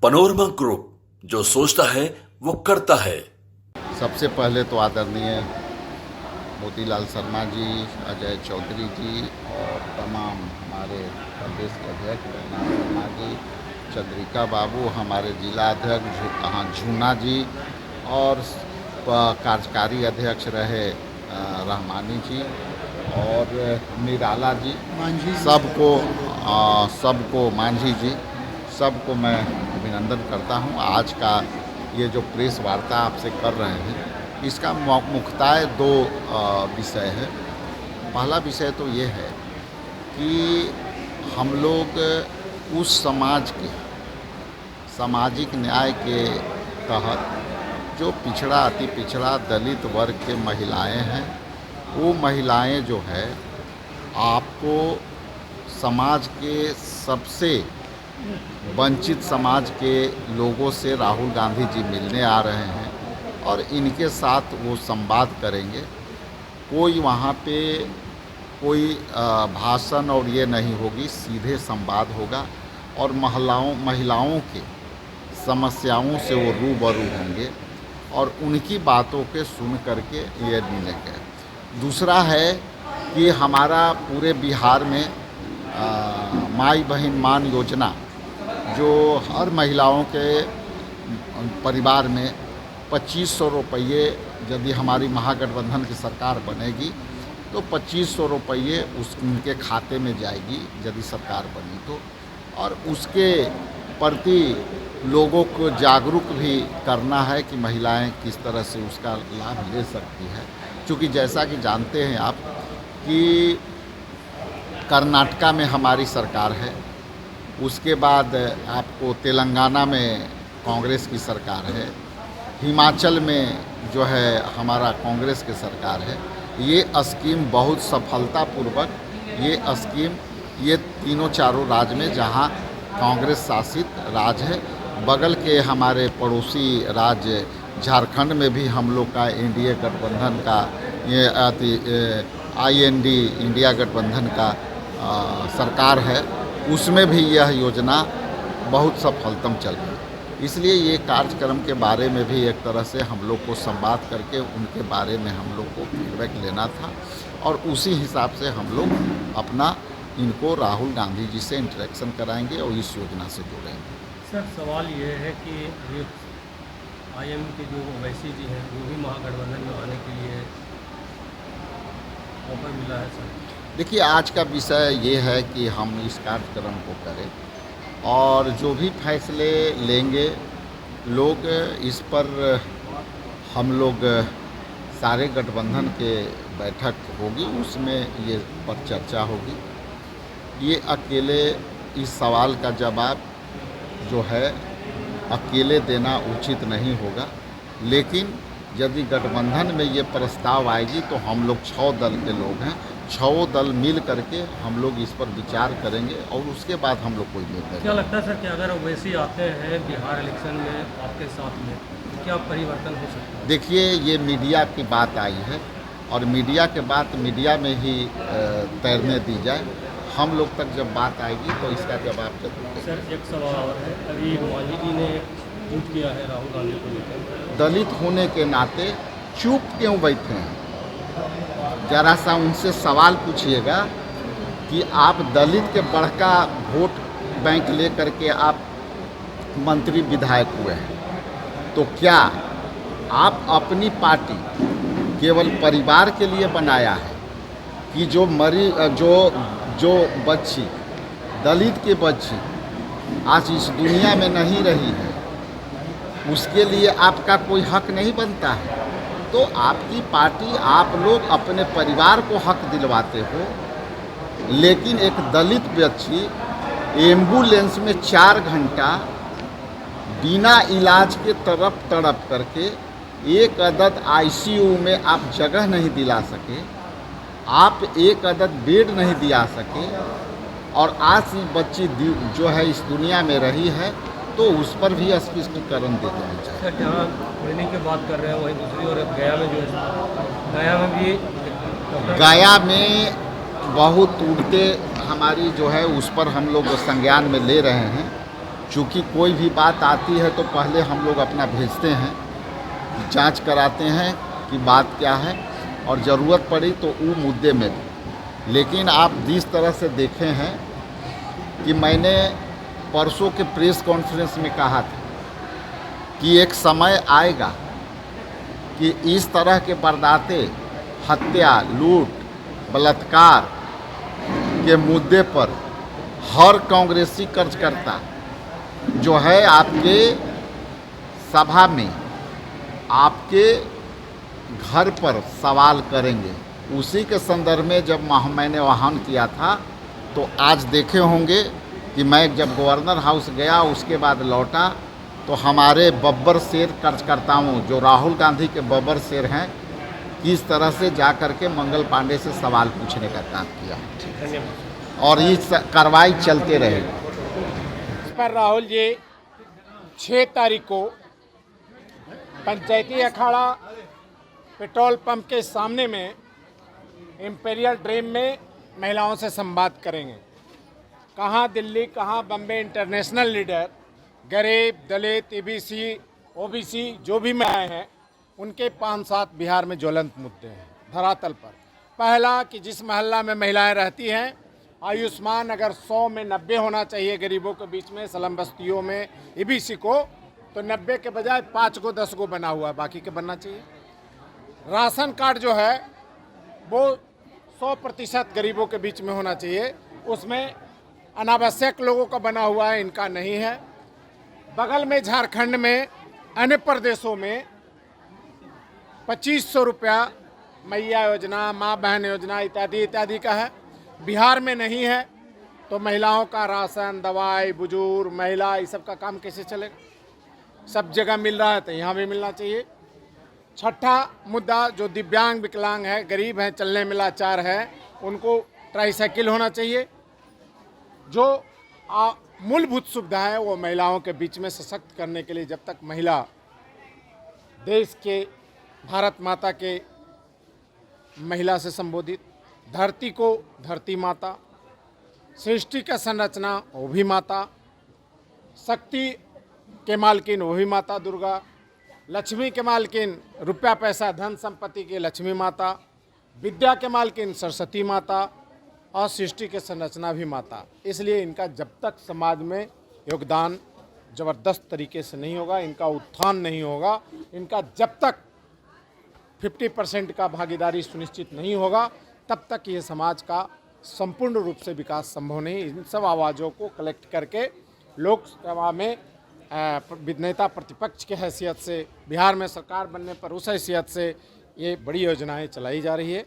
Panorama group, जो सोचता है वो करता है। सबसे पहले तो आदरणीय मोतीलाल शर्मा जी, अजय चौधरी जी और तमाम हमारे प्रदेश के अध्यक्ष रघुनाथ शर्मा जी, चंद्रिका बाबू, हमारे जिला अध्यक्ष झूना जी और कार्यकारी अध्यक्ष रहे रहमानी जी और निराला जी, सबको मांझी जी, सबको मैं अभिनंदन करता हूं। आज का ये जो प्रेस वार्ता आपसे कर रहे हैं, इसका मुख्यतः दो विषय है। पहला विषय तो ये है कि हम लोग उस समाज के सामाजिक न्याय के तहत जो पिछड़ा, अति पिछड़ा दलित वर्ग के महिलाएं हैं, वो महिलाएं जो है आपको समाज के सबसे वंचित समाज के लोगों से राहुल गांधी जी मिलने आ रहे हैं और इनके साथ वो संवाद करेंगे। कोई वहाँ पे कोई भाषण और ये नहीं होगी, सीधे संवाद होगा और महिलाओं के समस्याओं से वो रूबरू होंगे और उनकी बातों के सुन करके ये मिलेंगे। दूसरा है कि हमारा पूरे बिहार में माई बहन मान योजना, जो हर महिलाओं के परिवार में 2500 रुपये, यदि हमारी महागठबंधन की सरकार बनेगी तो 2500 रुपये उनके खाते में जाएगी यदि सरकार बनी तो, और उसके प्रति लोगों को जागरूक भी करना है कि महिलाएं किस तरह से उसका लाभ ले सकती है। क्योंकि जैसा कि जानते हैं आप कि कर्नाटका में हमारी सरकार है, उसके बाद आपको तेलंगाना में कांग्रेस की सरकार है, हिमाचल में जो है हमारा कांग्रेस की सरकार है। ये स्कीम बहुत सफलतापूर्वक ये तीनों चारों राज्य में जहां कांग्रेस शासित राज्य है, बगल के हमारे पड़ोसी राज्य झारखंड में भी हम लोग का एनडीए गठबंधन का IND इंडिया गठबंधन का सरकार है, उसमें भी यह योजना बहुत सफलतम चल रही है। इसलिए ये कार्यक्रम के बारे में भी एक तरह से हम लोग को संवाद करके उनके बारे में हम लोग को फीडबैक लेना था और उसी हिसाब से हम लोग अपना इनको राहुल गांधी जी से इंटरेक्शन कराएंगे और इस योजना से जुड़ेंगे। सर, सवाल ये है कि ये IM के जो ओवैसी जी हैं, वो भी महागठबंधन में आने के लिए ऑफर मिला है सर। देखिए, आज का विषय ये है कि हम इस कार्यक्रम को करें और जो भी फैसले लेंगे लोग, इस पर हम लोग सारे गठबंधन के बैठक होगी, उसमें ये पर चर्चा होगी। ये अकेले इस सवाल का जवाब जो है अकेले देना उचित नहीं होगा, लेकिन यदि गठबंधन में ये प्रस्ताव आएगी तो हम लोग 6 दल के लोग हैं, 6 दल मिल करके हम लोग इस पर विचार करेंगे और उसके बाद हम लोग कोई निर्णय। क्या लगता है सर कि अगर ओवैसी आते हैं बिहार इलेक्शन में आपके साथ में, तो क्या परिवर्तन हो सकता है? देखिए, ये मीडिया की बात आई है और मीडिया के बात मीडिया में ही तैरने दी जाए। हम लोग तक जब बात आएगी तो इसका जवाब जरूर देंगे। सर, एक सवाल और है, अभी मांझी जी ने ट्वीट किया है राहुल गांधी को लेकर, दलित होने के नाते चुप क्यों बैठे हैं? जरा सा उनसे सवाल पूछिएगा कि आप दलित के बड़का वोट बैंक ले करके आप मंत्री विधायक हुए हैं, तो क्या आप अपनी पार्टी केवल परिवार के लिए बनाया है कि जो बच्ची, दलित की बच्ची आज इस दुनिया में नहीं रही है, उसके लिए आपका कोई हक नहीं बनता है? तो आपकी पार्टी, आप लोग अपने परिवार को हक दिलवाते हो, लेकिन एक दलित बच्ची एम्बुलेंस में 4 घंटा बिना इलाज के तड़प करके एक अदद ICU में आप जगह नहीं दिला सके, आप एक अदद बेड नहीं दिला सके और आज ये बच्ची जो है इस दुनिया में रही है, तो उस पर भी स्पष्टीकरण दे देना चाहिए। सर, जहाँ ट्रेनिंग की बात कर रहे हैं वहीं दूसरी ओर गया में जो है, गया में भी गया में बहुत टूटते हमारी जो है उस पर हम लोग संज्ञान में ले रहे हैं चूँकि कोई भी बात आती है तो पहले हम लोग अपना भेजते हैं, जांच कराते हैं कि बात क्या है, और ज़रूरत पड़ी तो वो मुद्दे में भी। लेकिन आप जिस तरह से देखे हैं कि मैंने परसों के प्रेस कॉन्फ्रेंस में कहा था कि एक समय आएगा कि इस तरह के बरदाते, हत्या, लूट, बलात्कार के मुद्दे पर हर कांग्रेसी कार्यकर्ता जो है आपके सभा में, आपके घर पर सवाल करेंगे। उसी के संदर्भ में जब मैंने आह्वान किया था तो आज देखे होंगे कि मैं जब गवर्नर हाउस गया उसके बाद लौटा तो हमारे बब्बर शेर कार्यकर्ताओं, जो राहुल गांधी के बब्बर शेर हैं, किस तरह से जा कर के मंगल पांडे से सवाल पूछने का काम किया, धन्यवाद। और ये कार्रवाई चलते रहेगी। इस पर राहुल जी 6 तारीख को पंचायती अखाड़ा पेट्रोल पंप के सामने में इंपीरियल ड्रीम में महिलाओं से संवाद करेंगे। कहाँ दिल्ली, कहाँ बम्बे इंटरनेशनल लीडर, गरीब, दलित, ईबीसी, ओबीसी जो भी महिलाएं हैं, उनके 5-7 बिहार में ज्वलंत मुद्दे हैं धरातल पर। पहला कि जिस मोहल्ला में महिलाएं रहती हैं, आयुष्मान अगर 100 में 90 होना चाहिए गरीबों के बीच में, स्लम बस्तियों में ईबीसी को, तो 90 के बजाय 5 गो 10 गो बना हुआ है, बाकी के बनना चाहिए। राशन कार्ड जो है वो 100% गरीबों के बीच में होना चाहिए, उसमें अनावश्यक लोगों का बना हुआ है, इनका नहीं है। बगल में झारखंड में अन्य प्रदेशों में 2500 रुपया मैया योजना, माँ बहन योजना इत्यादि इत्यादि का है, बिहार में नहीं है। तो महिलाओं का राशन, दवाई, बुजुर्ग, महिला, इस सब का काम कैसे चलेगा? सब जगह मिल रहा है तो यहाँ भी मिलना चाहिए। छठा मुद्दा, जो दिव्यांग, विकलांग है, गरीब हैं, चलने में लाचार है, उनको ट्राईसाइकिल होना चाहिए। जो मूलभूत सुविधा है वो महिलाओं के बीच में सशक्त करने के लिए, जब तक महिला देश के, भारत माता के महिला से संबोधित, धरती को धरती माता, सृष्टि का संरचना वो भी माता, शक्ति के मालकिन वो भी माता दुर्गा, लक्ष्मी के मालकिन रुपया पैसा धन संपत्ति के लक्ष्मी माता, विद्या के मालकिन सरस्वती माता, और सृष्टि के संरचना भी माता। इसलिए इनका जब तक समाज में योगदान ज़बरदस्त तरीके से नहीं होगा, इनका उत्थान नहीं होगा, इनका जब तक 50% का भागीदारी सुनिश्चित नहीं होगा, तब तक ये समाज का संपूर्ण रूप से विकास संभव नहीं। इन सब आवाज़ों को कलेक्ट करके लोकसभा में नेता प्रतिपक्ष के हैसियत से, बिहार में सरकार बनने पर उस हैसियत से ये बड़ी योजनाएं चलाई जा रही है।